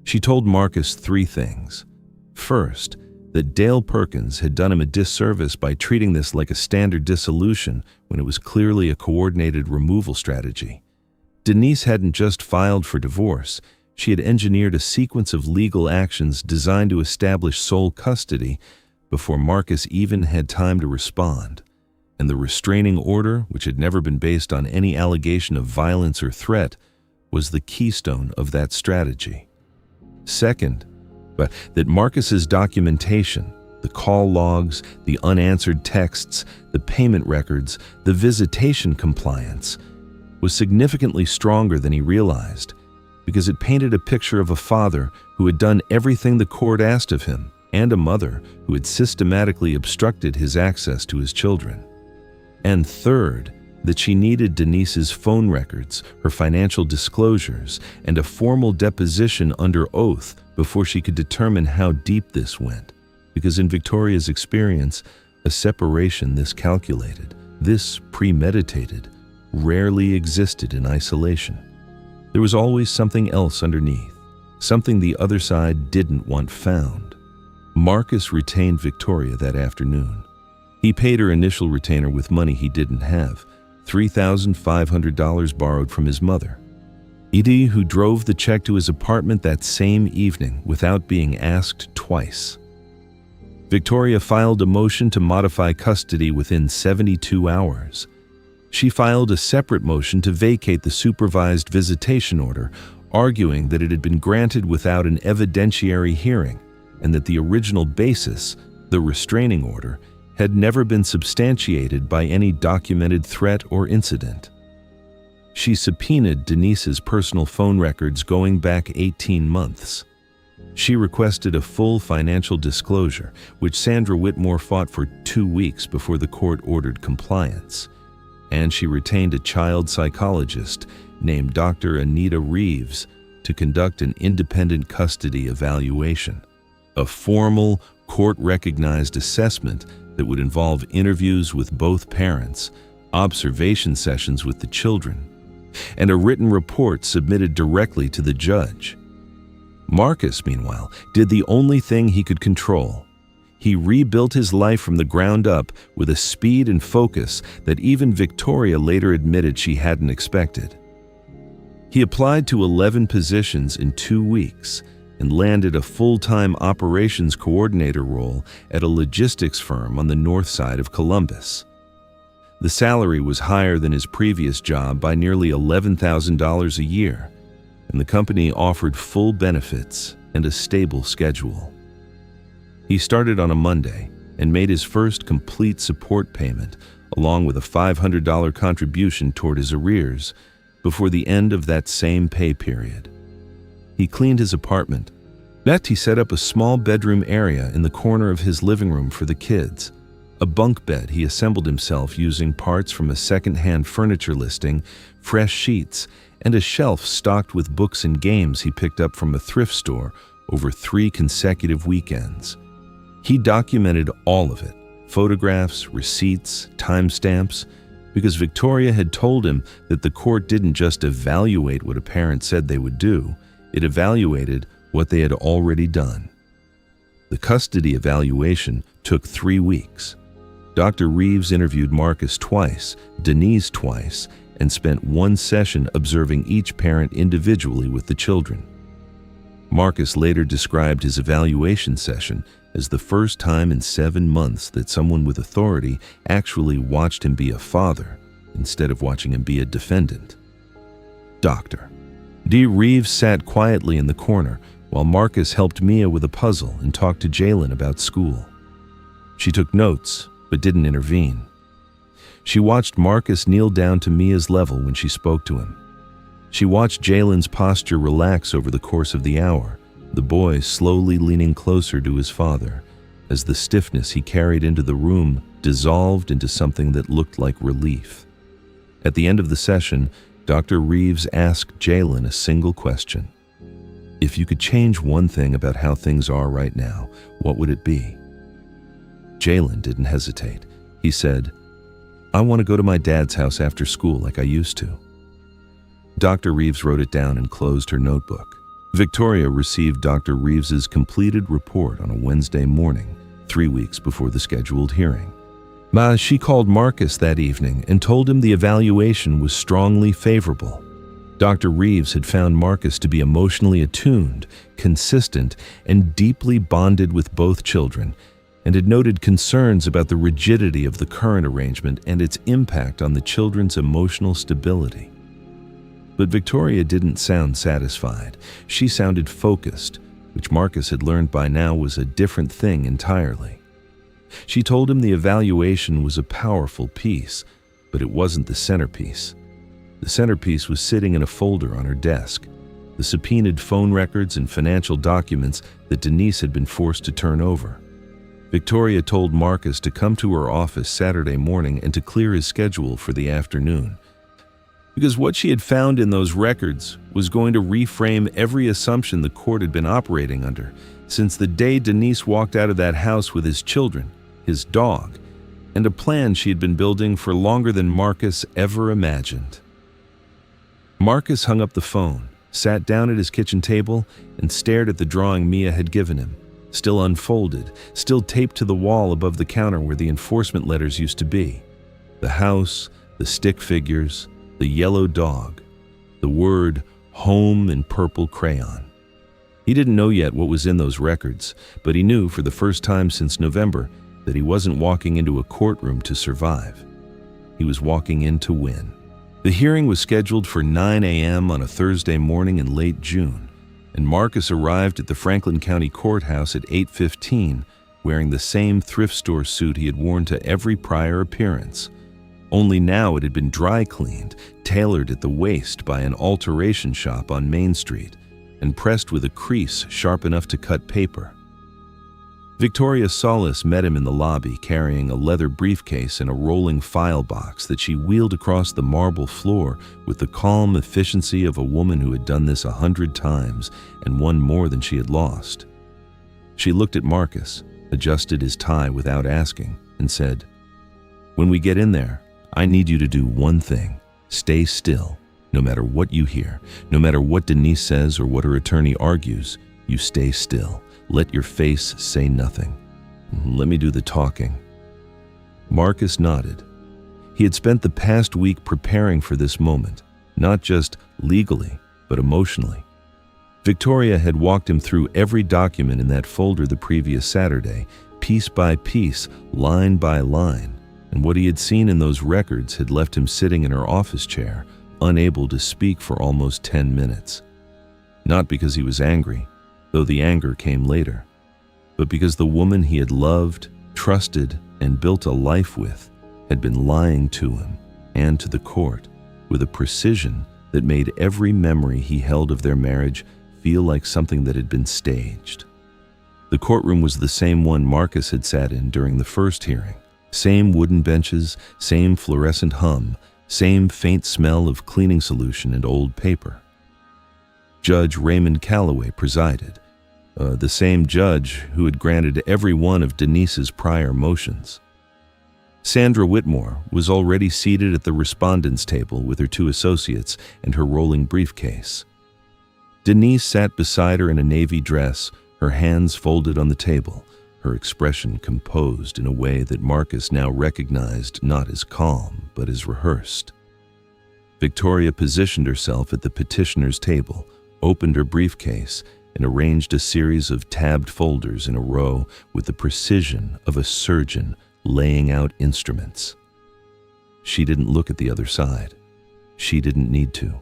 She told Marcus 3 things. First, that Dale Perkins had done him a disservice by treating this like a standard dissolution when it was clearly a coordinated removal strategy. Denise hadn't just filed for divorce, she had engineered a sequence of legal actions designed to establish sole custody before Marcus even had time to respond. And the restraining order, which had never been based on any allegation of violence or threat, was the keystone of that strategy. Second, but that Marcus's documentation, the call logs, the unanswered texts, the payment records, the visitation compliance, was significantly stronger than he realized, because it painted a picture of a father who had done everything the court asked of him, and a mother who had systematically obstructed his access to his children. And third, that she needed Denise's phone records, her financial disclosures, and a formal deposition under oath before she could determine how deep this went, because in Victoria's experience, a separation this calculated, this premeditated, rarely existed in isolation. There was always something else underneath, something the other side didn't want found. Marcus retained Victoria that afternoon. He paid her initial retainer with money he didn't have, $3,500 borrowed from his mother. Edie, who drove the check to his apartment that same evening without being asked twice. Victoria filed a motion to modify custody within 72 hours. She filed a separate motion to vacate the supervised visitation order, arguing that it had been granted without an evidentiary hearing and that the original basis, the restraining order, had never been substantiated by any documented threat or incident. She subpoenaed Denise's personal phone records going back 18 months. She requested a full financial disclosure, which Sandra Whitmore fought for 2 weeks before the court ordered compliance. And she retained a child psychologist named Dr. Anita Reeves to conduct an independent custody evaluation, a formal, court-recognized assessment that would involve interviews with both parents, observation sessions with the children, and a written report submitted directly to the judge. Marcus, meanwhile, did the only thing he could control. He rebuilt his life from the ground up with a speed and focus that even Victoria later admitted she hadn't expected. He applied to 11 positions in 2 weeks and landed a full-time operations coordinator role at a logistics firm on the north side of Columbus. The salary was higher than his previous job by nearly $11,000 a year, and the company offered full benefits and a stable schedule. He started on a Monday and made his first complete support payment, along with a $500 contribution toward his arrears, before the end of that same pay period. He cleaned his apartment. Next, he set up a small bedroom area in the corner of his living room for the kids. A bunk bed he assembled himself using parts from a second-hand furniture listing, fresh sheets, and a shelf stocked with books and games he picked up from a thrift store over 3 consecutive weekends. He documented all of it, photographs, receipts, timestamps, because Victoria had told him that the court didn't just evaluate what a parent said they would do, it evaluated what they had already done. The custody evaluation took 3 weeks. Dr. Reeves interviewed Marcus twice, Denise twice, and spent one session observing each parent individually with the children. Marcus later described his evaluation session as the first time in 7 months that someone with authority actually watched him be a father instead of watching him be a defendant. Doctor. D. Reeves sat quietly in the corner while Marcus helped Mia with a puzzle and talked to Jalen about school. She took notes, but didn't intervene. She watched Marcus kneel down to Mia's level when she spoke to him. She watched Jalen's posture relax over the course of the hour, the boy slowly leaning closer to his father, as the stiffness he carried into the room dissolved into something that looked like relief. At the end of the session, Dr. Reeves asked Jalen a single question. If you could change one thing about how things are right now, what would it be? Jalen didn't hesitate. He said, "I want to go to my dad's house after school like I used to." Dr. Reeves wrote it down and closed her notebook. Victoria received Dr. Reeves's completed report on a Wednesday morning, 3 weeks before the scheduled hearing. She called Marcus that evening and told him the evaluation was strongly favorable. Dr. Reeves had found Marcus to be emotionally attuned, consistent, and deeply bonded with both children, and had noted concerns about the rigidity of the current arrangement and its impact on the children's emotional stability. But Victoria didn't sound satisfied. She sounded focused, which Marcus had learned by now was a different thing entirely. She told him the evaluation was a powerful piece, but it wasn't the centerpiece. The centerpiece was sitting in a folder on her desk, the subpoenaed phone records and financial documents that Denise had been forced to turn over. Victoria told Marcus to come to her office Saturday morning and to clear his schedule for the afternoon, because what she had found in those records was going to reframe every assumption the court had been operating under since the day Denise walked out of that house with his children, his dog, and a plan she had been building for longer than Marcus ever imagined. Marcus hung up the phone, sat down at his kitchen table, and stared at the drawing Mia had given him, still unfolded, still taped to the wall above the counter where the enforcement letters used to be. The house, the stick figures, the yellow dog, the word home in purple crayon. He didn't know yet what was in those records, but he knew for the first time since November that he wasn't walking into a courtroom to survive. He was walking in to win. The hearing was scheduled for 9 a.m. on a Thursday morning in late June, and Marcus arrived at the Franklin County Courthouse at 8:15, wearing the same thrift store suit he had worn to every prior appearance. Only now it had been dry cleaned, tailored at the waist by an alteration shop on Main Street, and pressed with a crease sharp enough to cut paper. Victoria Solis met him in the lobby carrying a leather briefcase and a rolling file box that she wheeled across the marble floor with the calm efficiency of a woman who had done this 100 times and won more than she had lost. She looked at Marcus, adjusted his tie without asking, and said, "When we get in there, I need you to do one thing. Stay still. No matter what you hear, no matter what Denise says or what her attorney argues, you stay still. Let your face say nothing. Let me do the talking." Marcus nodded. He had spent the past week preparing for this moment, not just legally, but emotionally. Victoria had walked him through every document in that folder the previous Saturday, piece by piece, line by line, and what he had seen in those records had left him sitting in her office chair, unable to speak for almost 10 minutes. Not because he was angry, though the anger came later, but because the woman he had loved, trusted, and built a life with had been lying to him and to the court with a precision that made every memory he held of their marriage feel like something that had been staged. The courtroom was the same one Marcus had sat in during the first hearing. Same wooden benches, same fluorescent hum, same faint smell of cleaning solution and old paper. Judge Raymond Calloway presided, the same judge who had granted every one of Denise's prior motions. Sandra Whitmore was already seated at the respondents' table with her 2 associates and her rolling briefcase. Denise sat beside her in a navy dress, her hands folded on the table, her expression composed in a way that Marcus now recognized not as calm, but as rehearsed. Victoria positioned herself at the petitioner's table, opened her briefcase, and arranged a series of tabbed folders in a row with the precision of a surgeon laying out instruments. She didn't look at the other side. She didn't need to.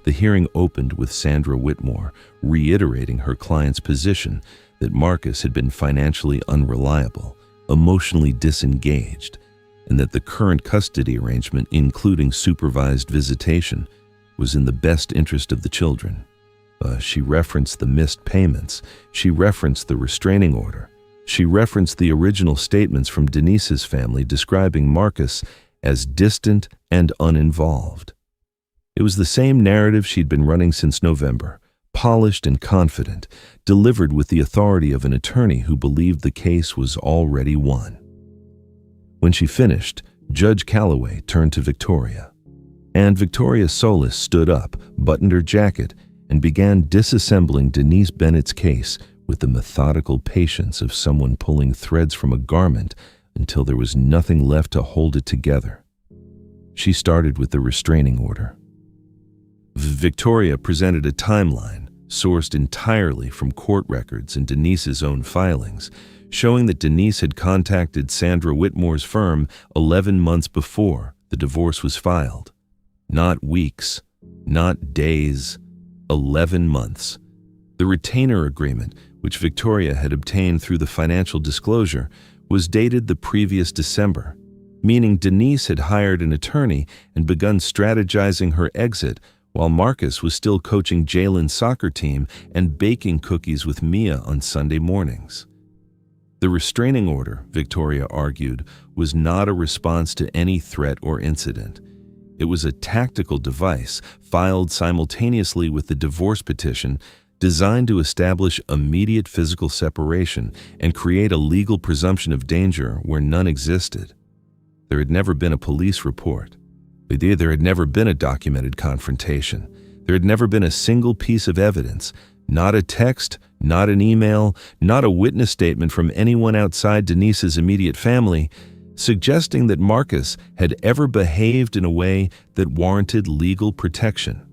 The hearing opened with Sandra Whitmore reiterating her client's position that Marcus had been financially unreliable, emotionally disengaged, and that the current custody arrangement, including supervised visitation, was in the best interest of the children. She referenced the missed payments. She referenced the restraining order. She referenced the original statements from Denise's family describing Marcus as distant and uninvolved. It was the same narrative she'd been running since November, polished and confident, delivered with the authority of an attorney who believed the case was already won. When she finished, Judge Calloway turned to Victoria. And Victoria Solis stood up, buttoned her jacket, and began disassembling Denise Bennett's case with the methodical patience of someone pulling threads from a garment until there was nothing left to hold it together. She started with the restraining order. Victoria presented a timeline, sourced entirely from court records and Denise's own filings, showing that Denise had contacted Sandra Whitmore's firm 11 months before the divorce was filed. Not weeks, not days, 11 months. The retainer agreement, which Victoria had obtained through the financial disclosure, was dated the previous December, meaning Denise had hired an attorney and begun strategizing her exit while Marcus was still coaching Jalen's soccer team and baking cookies with Mia on Sunday mornings. The restraining order, Victoria argued, was not a response to any threat or incident. It was a tactical device filed simultaneously with the divorce petition designed to establish immediate physical separation and create a legal presumption of danger where none existed. There had never been a police report. There had never been a documented confrontation. There had never been a single piece of evidence, not a text, not an email, not a witness statement from anyone outside Denise's immediate family, suggesting that Marcus had ever behaved in a way that warranted legal protection.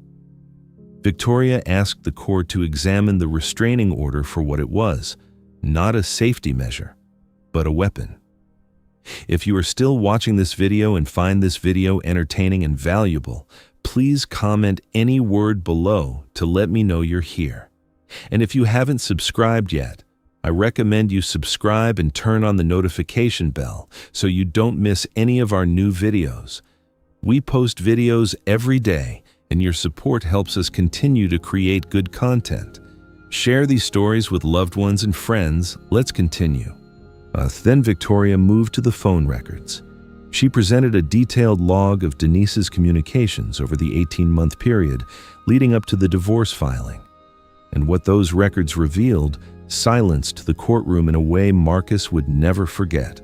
Victoria asked the court to examine the restraining order for what it was, not a safety measure, but a weapon. If you are still watching this video and find this video entertaining and valuable, please comment any word below to let me know you're here. And if you haven't subscribed yet, I recommend you subscribe and turn on the notification bell so you don't miss any of our new videos. We post videos every day, and your support helps us continue to create good content. Share these stories with loved ones and friends. Let's continue. Then Victoria moved to the phone records. She presented a detailed log of Denise's communications over the 18-month period leading up to the divorce filing. And what those records revealed silenced the courtroom in a way Marcus would never forget.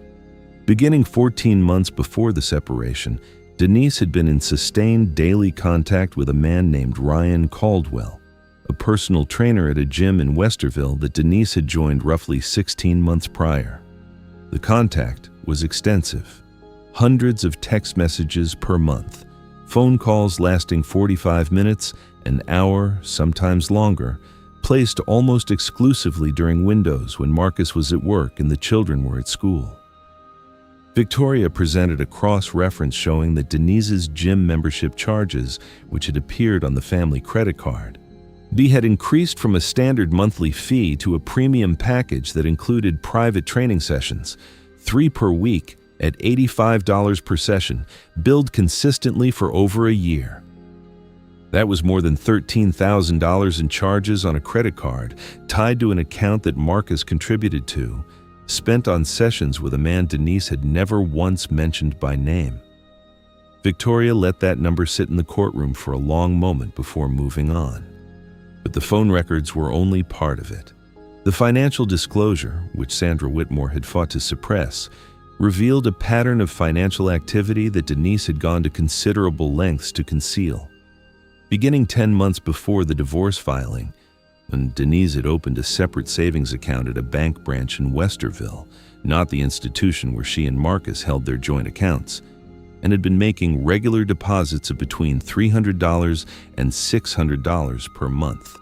Beginning 14 months before the separation, Denise had been in sustained daily contact with a man named Ryan Caldwell, a personal trainer at a gym in Westerville that Denise had joined roughly 16 months prior. The contact was extensive. Hundreds of text messages per month, phone calls lasting 45 minutes, an hour, sometimes longer, placed almost exclusively during windows when Marcus was at work and the children were at school. Victoria presented a cross-reference showing that Denise's gym membership charges, which had appeared on the family credit card, had increased from a standard monthly fee to a premium package that included private training sessions, 3 per week at $85 per session, billed consistently for over a year. That was more than $13,000 in charges on a credit card tied to an account that Marcus contributed to, spent on sessions with a man Denise had never once mentioned by name. Victoria let that number sit in the courtroom for a long moment before moving on. But the phone records were only part of it. The financial disclosure, which Sandra Whitmore had fought to suppress, revealed a pattern of financial activity that Denise had gone to considerable lengths to conceal. Beginning 10 months before the divorce filing, And Denise had opened a separate savings account at a bank branch in Westerville, not the institution where she and Marcus held their joint accounts, and had been making regular deposits of between $300 and $600 per month.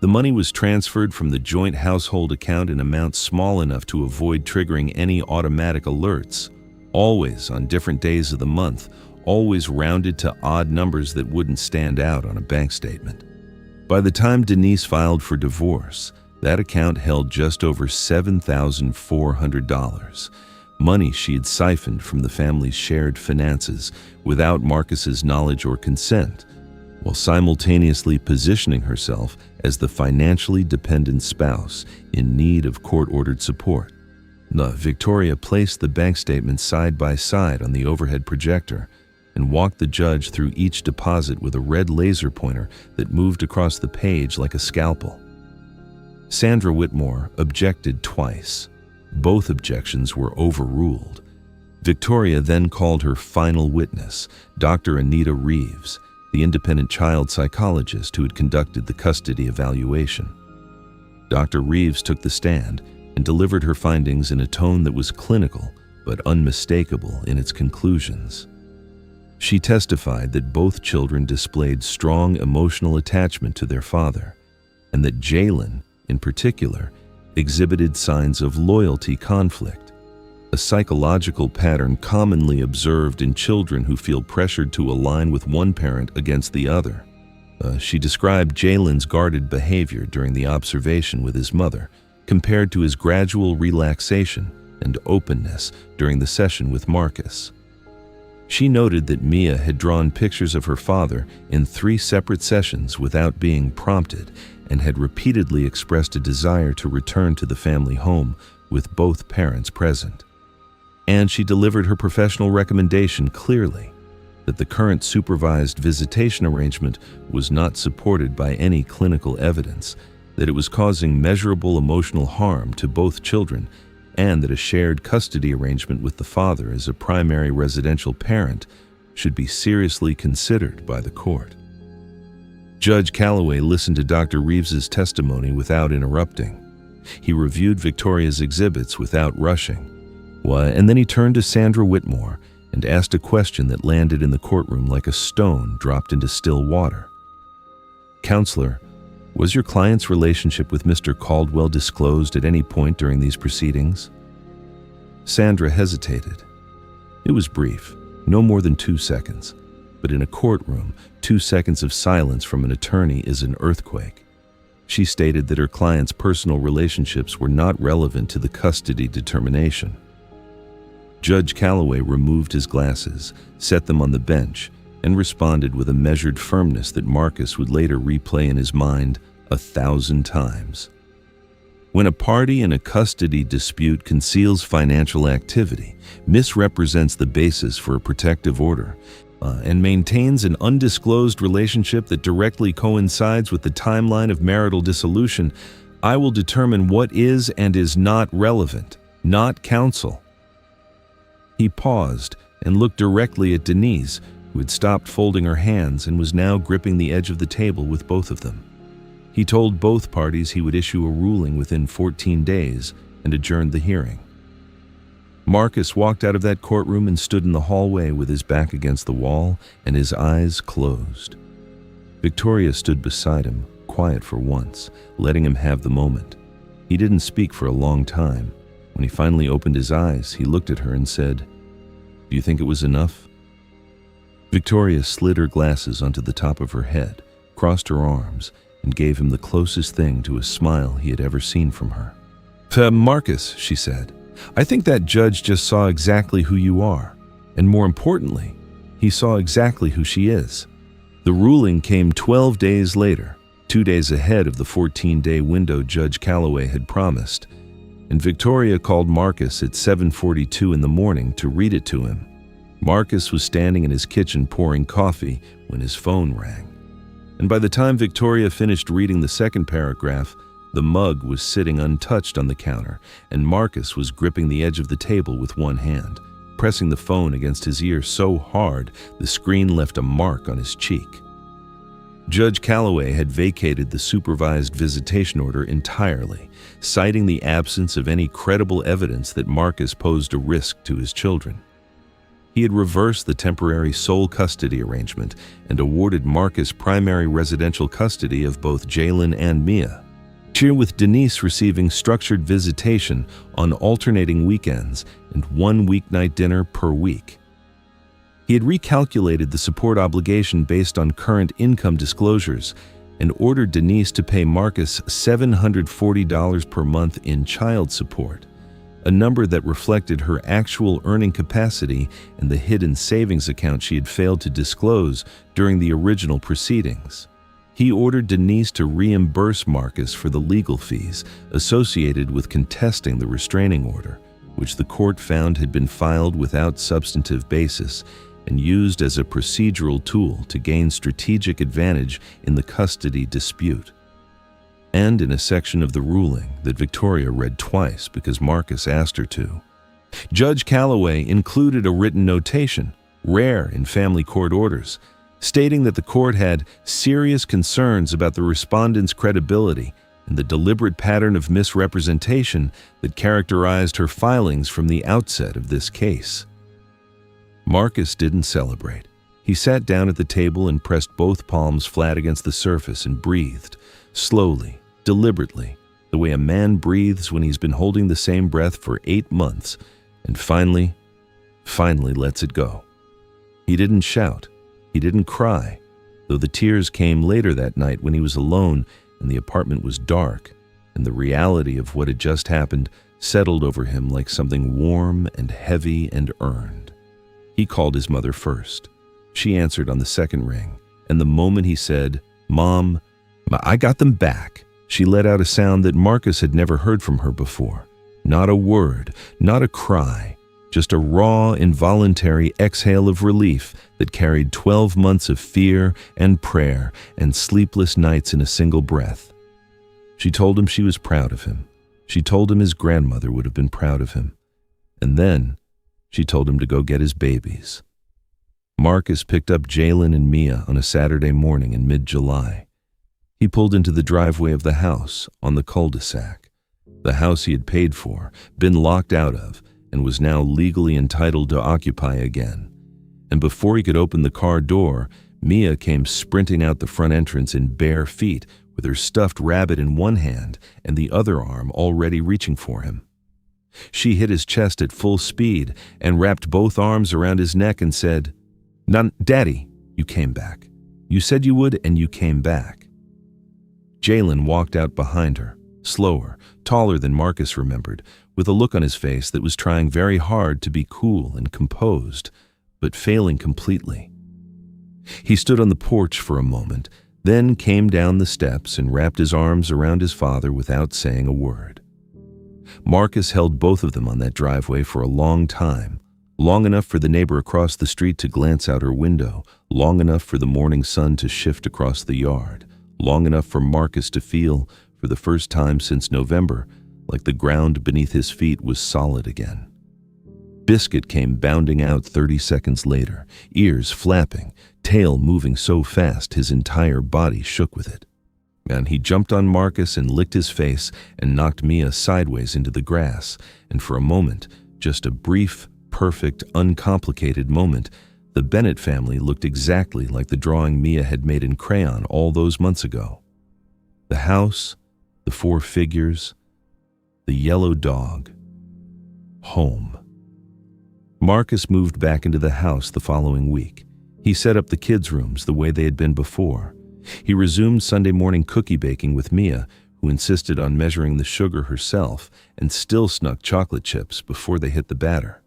The money was transferred from the joint household account in amounts small enough to avoid triggering any automatic alerts, always on different days of the month, always rounded to odd numbers that wouldn't stand out on a bank statement. By the time Denise filed for divorce, that account held just over $7,400, money she had siphoned from the family's shared finances without Marcus's knowledge or consent, while simultaneously positioning herself as the financially dependent spouse in need of court-ordered support. Victoria placed the bank statements side by side on the overhead projector and walked the judge through each deposit with a red laser pointer that moved across the page like a scalpel. Sandra Whitmore objected twice. Both objections were overruled. Victoria then called her final witness, Dr. Anita Reeves, the independent child psychologist who had conducted the custody evaluation. Dr. Reeves took the stand and delivered her findings in a tone that was clinical but unmistakable in its conclusions. She testified that both children displayed strong emotional attachment to their father, and that Jalen, in particular, exhibited signs of loyalty conflict, a psychological pattern commonly observed in children who feel pressured to align with one parent against the other. She described Jalen's guarded behavior during the observation with his mother, compared to his gradual relaxation and openness during the session with Marcus. She noted that Mia had drawn pictures of her father in 3 separate sessions without being prompted and had repeatedly expressed a desire to return to the family home with both parents present. And she delivered her professional recommendation clearly, that the current supervised visitation arrangement was not supported by any clinical evidence, that it was causing measurable emotional harm to both children, and that a shared custody arrangement with the father as a primary residential parent should be seriously considered by the court. Judge Calloway listened to Dr. Reeves's testimony without interrupting. He reviewed Victoria's exhibits without rushing. And then he turned to Sandra Whitmore and asked a question that landed in the courtroom like a stone dropped into still water. "Counselor, was your client's relationship with Mr. Caldwell disclosed at any point during these proceedings?" Sandra hesitated. It was brief, no more than 2 seconds, but in a courtroom, 2 seconds of silence from an attorney is an earthquake. She stated that her client's personal relationships were not relevant to the custody determination. Judge Calloway removed his glasses, set them on the bench, and responded with a measured firmness that Marcus would later replay in his mind 1,000 times. When a party in a custody dispute conceals financial activity, misrepresents the basis for a protective order, and maintains an undisclosed relationship that directly coincides with the timeline of marital dissolution, I will determine what is and is not relevant, not counsel. He paused and looked directly at Denise, who had stopped folding her hands and was now gripping the edge of the table with both of them. He told both parties he would issue a ruling within 14 days and adjourned the hearing. Marcus walked out of that courtroom and stood in the hallway with his back against the wall and his eyes closed. Victoria stood beside him, quiet for once, letting him have the moment. He didn't speak for a long time. When he finally opened his eyes, he looked at her and said, "Do you think it was enough?" Victoria slid her glasses onto the top of her head, crossed her arms, and gave him the closest thing to a smile he had ever seen from her. "Marcus," she said, "I think that judge just saw exactly who you are, and more importantly, he saw exactly who she is." The ruling came 12 days later, 2 days ahead of the 14-day window Judge Calloway had promised, and Victoria called Marcus at 7:42 in the morning to read it to him. Marcus was standing in his kitchen pouring coffee when his phone rang. And by the time Victoria finished reading the second paragraph, the mug was sitting untouched on the counter, and Marcus was gripping the edge of the table with one hand, pressing the phone against his ear so hard the screen left a mark on his cheek. Judge Calloway had vacated the supervised visitation order entirely, citing the absence of any credible evidence that Marcus posed a risk to his children. He had reversed the temporary sole custody arrangement and awarded Marcus primary residential custody of both Jalen and Mia, with Denise receiving structured visitation on alternating weekends and one weeknight dinner per week. He had recalculated the support obligation based on current income disclosures and ordered Denise to pay Marcus $740 per month in child support, a number that reflected her actual earning capacity and the hidden savings account she had failed to disclose during the original proceedings. He ordered Denise to reimburse Marcus for the legal fees associated with contesting the restraining order, which the court found had been filed without substantive basis and used as a procedural tool to gain strategic advantage in the custody dispute. And in a section of the ruling that Victoria read twice because Marcus asked her to, Judge Calloway included a written notation, rare in family court orders, stating that the court had serious concerns about the respondent's credibility and the deliberate pattern of misrepresentation that characterized her filings from the outset of this case. Marcus didn't celebrate. He sat down at the table and pressed both palms flat against the surface and breathed, slowly, deliberately, the way a man breathes when he's been holding the same breath for 8 months, and finally lets it go. He didn't shout. He didn't cry, though the tears came later that night when he was alone and the apartment was dark, and the reality of what had just happened settled over him like something warm and heavy and earned. He called his mother first. She answered on the second ring, and the moment he said, "Mom, I got them back," she let out a sound that Marcus had never heard from her before. Not a word, not a cry, just a raw, involuntary exhale of relief that carried 12 months of fear and prayer and sleepless nights in a single breath. She told him she was proud of him. She told him his grandmother would have been proud of him. And then she told him to go get his babies. Marcus picked up Jalen and Mia on a Saturday morning in mid-July. He pulled into the driveway of the house on the cul-de-sac, the house he had paid for, been locked out of, and was now legally entitled to occupy again. And before he could open the car door, Mia came sprinting out the front entrance in bare feet with her stuffed rabbit in one hand and the other arm already reaching for him. She hit his chest at full speed and wrapped both arms around his neck and said, "Daddy, you came back. You said you would, and you came back." Jalen walked out behind her, slower, taller than Marcus remembered, with a look on his face that was trying very hard to be cool and composed, but failing completely. He stood on the porch for a moment, then came down the steps and wrapped his arms around his father without saying a word. Marcus held both of them on that driveway for a long time, long enough for the neighbor across the street to glance out her window, long enough for the morning sun to shift across the yard, long enough for Marcus to feel, for the first time since November, like the ground beneath his feet was solid again. Biscuit came bounding out 30 seconds later, ears flapping, tail moving so fast his entire body shook with it. And he jumped on Marcus and licked his face and knocked Mia sideways into the grass, and for a moment, just a brief, perfect, uncomplicated moment, the Bennett family looked exactly like the drawing Mia had made in crayon all those months ago. The house, the 4 figures, the yellow dog. Home. Marcus moved back into the house the following week. He set up the kids' rooms the way they had been before. He resumed Sunday morning cookie baking with Mia, who insisted on measuring the sugar herself and still snuck chocolate chips before they hit the batter.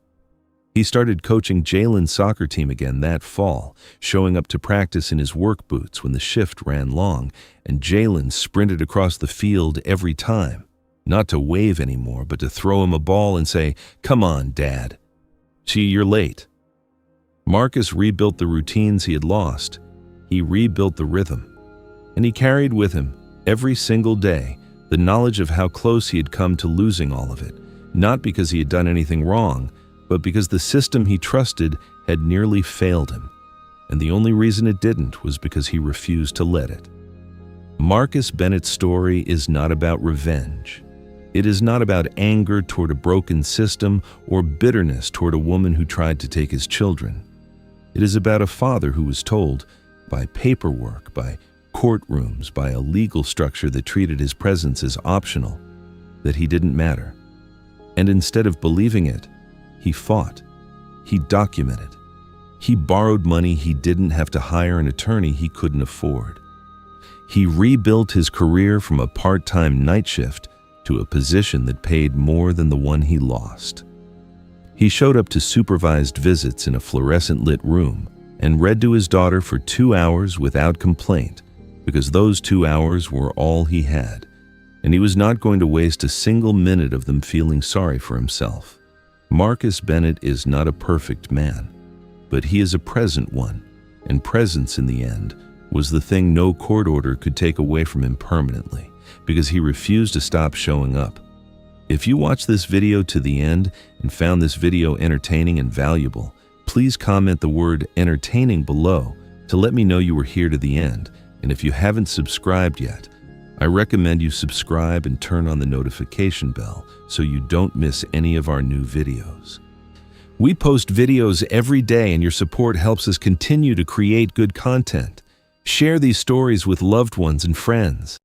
He started coaching Jalen's soccer team again that fall, showing up to practice in his work boots when the shift ran long, and Jalen sprinted across the field every time, not to wave anymore, but to throw him a ball and say, "Come on, Dad. See, you're late." Marcus rebuilt the routines he had lost. He rebuilt the rhythm. And he carried with him, every single day, the knowledge of how close he had come to losing all of it, not because he had done anything wrong, but because the system he trusted had nearly failed him. and the only reason it didn't was because he refused to let it. Marcus Bennett's story is not about revenge. It is not about anger toward a broken system or bitterness toward a woman who tried to take his children. It is about a father who was told, by paperwork, by courtrooms, by a legal structure that treated his presence as optional, that he didn't matter. And instead of believing it, he fought. He documented. He borrowed money he didn't have to hire an attorney he couldn't afford. He rebuilt his career from a part-time night shift to a position that paid more than the one he lost. He showed up to supervised visits in a fluorescent-lit room and read to his daughter for 2 hours without complaint, because those 2 hours were all he had, and he was not going to waste a single minute of them feeling sorry for himself. Marcus Bennett is not a perfect man, but he is a present one, and presence in the end was the thing no court order could take away from him permanently, because he refused to stop showing up. If you watched this video to the end and found this video entertaining and valuable, please comment the word entertaining below to let me know you were here to the end. And if you haven't subscribed yet, I recommend you subscribe and turn on the notification bell so you don't miss any of our new videos. We post videos every day, and your support helps us continue to create good content. Share these stories with loved ones and friends.